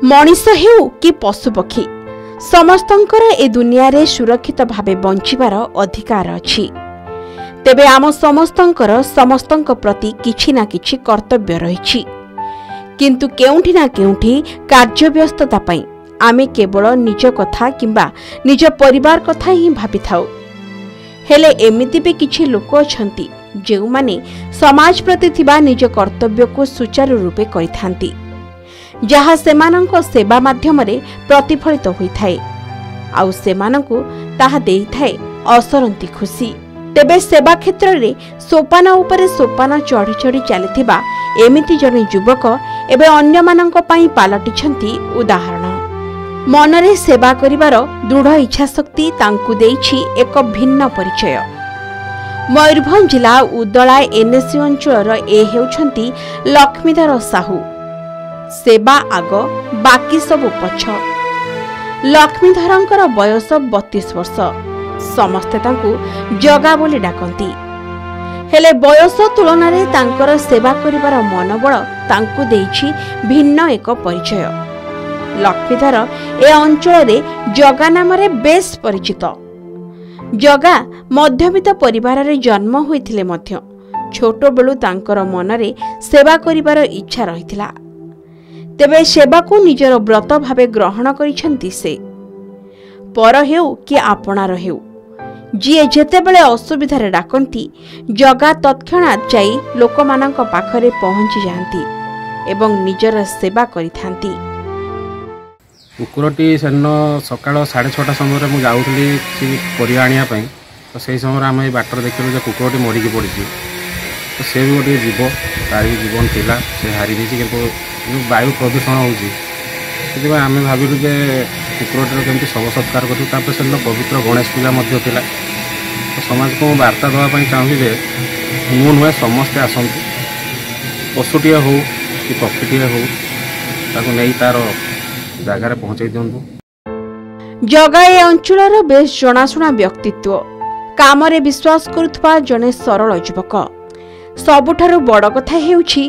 मनीष हेउ कि पशुपक्षी समस्तंकर ए दुनिया रे सुरक्षित भावे बंचिबार अधिकार अछि। तेबे आम समस्तंकर समस्तंक प्रति किछि ना किछि कर्तव्य रहिछि, किंतु केउंठी ना केउंठी कार्यव्यस्तता पई आमे केवल निज कथा किंबा निज परिवार कथा ही भाबि थाउ। हेले एमिति भी किछि लोक अछंती जेउ माने समाज प्रति थिबा निज कर्तव्य को सुचारू रूपे करिथांती, जहा सेमानंक सेवा माध्यमरे प्रतिफलित होइथाए आउ सेमानंकु ताहा देइथाए असरंती खुशी। तेबे सेवा क्षेत्र रे सोपान उपरे सोपान चढ़ी चढ़ी चलिथिबा एमिति जने युवक एबे अन्य मानंक पई पालटिछंती उदाहरण। मनरे सेवा करिवार दृढ़ इच्छा शक्ति तांकु देइछि एक भिन्न परिचय। मयूरभंज जिला उदला एनएससी अंचलर ए हेउछंती लक्ष्मीधर साहू। सेवा आग बाकी सब पछ। लक्ष्मीधरंकर बयस 32 वर्ष। समस्ते तांकु जगा बोली डाकंती, हेले बयस तुलन रे तांकर सेवा करिवार मनोबल तांकु देइछि भिन्न एक परिचय। लक्ष्मीधर ए अंचल रे जगा नाम रे बेस परिचित। जगा मध्यवित्त परिवार रे जन्म होइथिले मध्य छोट बेलु तांकर मनरे सेवा करिवार इच्छा रहिथिला। तेबे सेवा को निजर व्रत भावे ग्रहण करिसेंती से। पर हेउ कि आपणार हेउ, जिए जेतेबेले असुविधारे डाकंती जगा तत्क्षणात जाई लोकमानंक पाखरे पहुंची जांती एवं निजर सेवा करिथांती। कुकुरटी सेन सकाळ 6:30 समय मु जाउथली परिया आनिया पई, तो सेही समय आम बाटर देखलु जे कुकुरटी मरिकी पड़िछि। तो से भी गोटे जीव, तार भी जीवन थिला, से हारी देछि। किंतु वायु प्रदूषण होउछि, ସେଥିପାଇଁ ଆମେ ଭାବିଲୁ ଯେ କୁକୁରଟିର କେମିତି ଶବ ସତ୍କାର କରିବୁ। ତାପରେ ସେଦିନ ପବିତ୍ର ଗଣେଶ ପୂଜା ମଧ୍ୟ ଥିଲା। ତ ସମାଜକୁ ମୁଁ ବାର୍ତ୍ତା ଦେବା ପାଇଁ ଚାହୁଁଛି ଯେ ମୁଁ ନୁହେଁ, ସମସ୍ତେ ଆସନ୍ତୁ, ପଶୁଟିଏ ହେଉ କି ପକ୍ଷୀଟିଏ ହେଉ, ତାକୁ ନେଇ ତାର ଜାଗାରେ ପହଞ୍ଚାଇ ଦିଅନ୍ତୁ। ଜଗା ଏ ଅଞ୍ଚଳର ବେଶ ଜଣାଶୁଣା ବ୍ୟକ୍ତିତ୍ୱ, କାମରେ ବିଶ୍ୱାସ କରୁଥିବା ଜଣେ ସରଳ ଯୁବକ। ସବୁଠାରୁ ବଡ଼ କଥା ହେଉଛି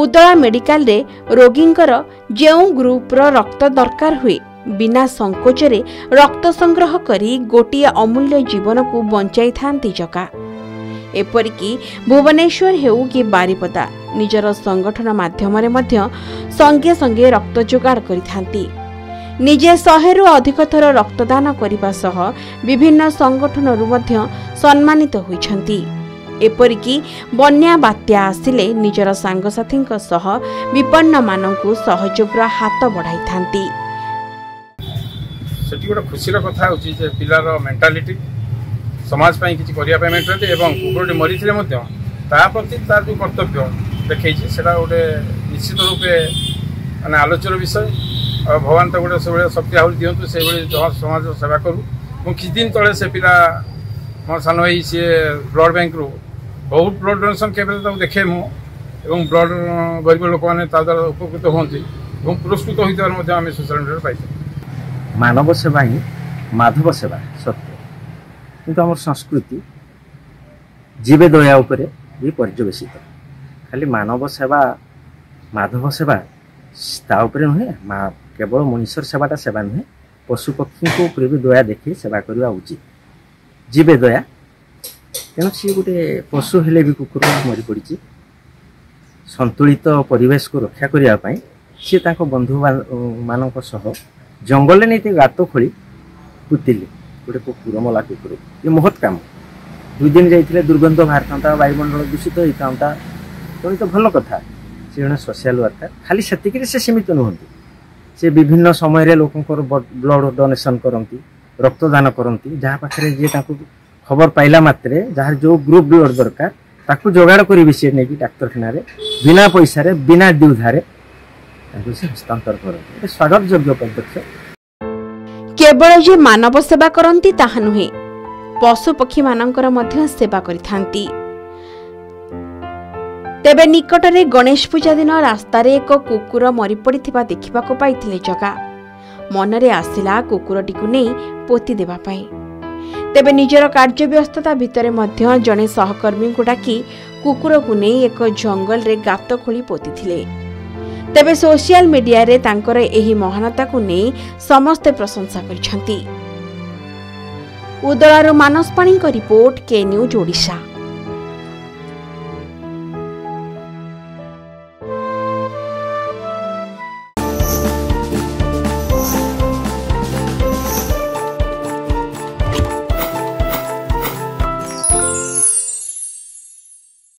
ଉଦଳା ମେଡିକାଲରେ ରୋଗୀଙ୍କର ଯେଉଁ ଗ୍ରୁପର ରକ୍ତ ଦରକାର ହୁଏ ବିନା ସଂકોଚରେ ରକ୍ତ ସଂଗ୍ରହ କରି ଗୋଟିଏ ଅମୂଲ୍ୟ ଜୀବନକୁ ବଞ୍ଚାଇଥାନ୍ତି ଜଗା। ଏପରିକି ଭୁବନେଶ୍ୱର ହେଉ କି ବାରିପଦା ନିଜର ସଂଗଠନ ମାଧ୍ୟମରେ ମଧ୍ୟ ସଙ୍ଗେ ସଙ୍ଗେ ରକ୍ତ ଯୋଗାଡ଼ କରିଥାନ୍ତି। ନିଜେ 100ରୁ ଅଧିକ ଥର ରକ୍ତଦାନ କରିବା ସହ ବିଭିନ୍ନ ସଂଗଠନରୁ ମଧ୍ୟ ସମ୍ମାନିତ ହୋଇଛନ୍ତି। एपरिकी बन्या बात्या आसिले निजर सांगसाथींक सह विपन्न मानंकु सहयोगर हाथ बढ़ाई थांती। सेठी गोटे खुशीर कथा होची जे पिलार मेंटालिटी समाज पई किछि करिया पे मेंटालिटी एवं कुकुरटी मरिथिले मध्य ता प्रति तार जो कर्तव्य देखैछि सेटा गोटे निश्चित रूपे माने आलोचनार विषय। भगवान तो गोटे से शक्ति आहुति दियंतु, से समाज सेवा करू। किछि दिन तले से पिला मोर सान भाई सी ब्लड बैंक रू बहुत ब्लड डोनेशन केवल देखे मु एवं ब्लड गरीब लोक मैंने द्वारा उपकृत होती और पुरस्कृत होता आम सोशल मीडिया पाई। मानव सेवा ही माधव सेवा सत्य, किंतु आम संस्कृति जीवे दया उपरे भी पर्यवेसित। खाली मानव सेवा माधव सेवा ता उपरे नुहे, केवल मनुष्य सेवाटा सेवा नुहे, पशु पक्षी को भी दया देखी सेवा करवा उचित। जीवे दया तेणु सी गोटे पशु हेले भी कुकुर मरी पड़ी संतुलित परिवेश को रक्षा करने सी बंधु मान जंगल नहीं गात खोली पुतिले गोटे कुकुर मला कुकुर। ये महत् काम। 2 दिन जाइए दुर्गंध बाहर था, वायुमंडल दूषित होता, तेणु तो भल कथा। सी जन सोशल वर्कर खाली से सीमित नुहति, से विभिन्न समय लोकंर ब्लड डोनेशन करती, रक्तदान करती। जहाँ पाखे जी खबर पाइला मात्रे जहाँ जो ग्रुप ब्लड दरकार ताकू जोगाड़ करी सी नहीं डाक्तखाना बिना पैसा बिना द्विधारे हस्तांतर करते। स्वागत योग्य पदक्षेप। केवल जे मानव सेवा करती ताहा नुहे, पशु पक्षी मानकर मध्य सेवा करिथांती। तेबे निकटरे गणेश पूजा दिन रास्तार एक कुकुर मरी पड़िथिबा देखिबाको पाइथिले जगा। मनरे आसिला कुकुरटीकु नै पोती देबा पई। तेबे निजर कार्यव्यस्तता भितरे मध्य जने सहकर्मी को डाकी कुकुर को नहीं एक जंगल रे गात खोली पोती थिले। तेबे सोशल मीडिया रे तांकर एही महानता को नहीं समस्ते प्रशंसा करिसेंती। उदलारू मानस पाणी रिपोर्ट के न्यूज ओडिशा।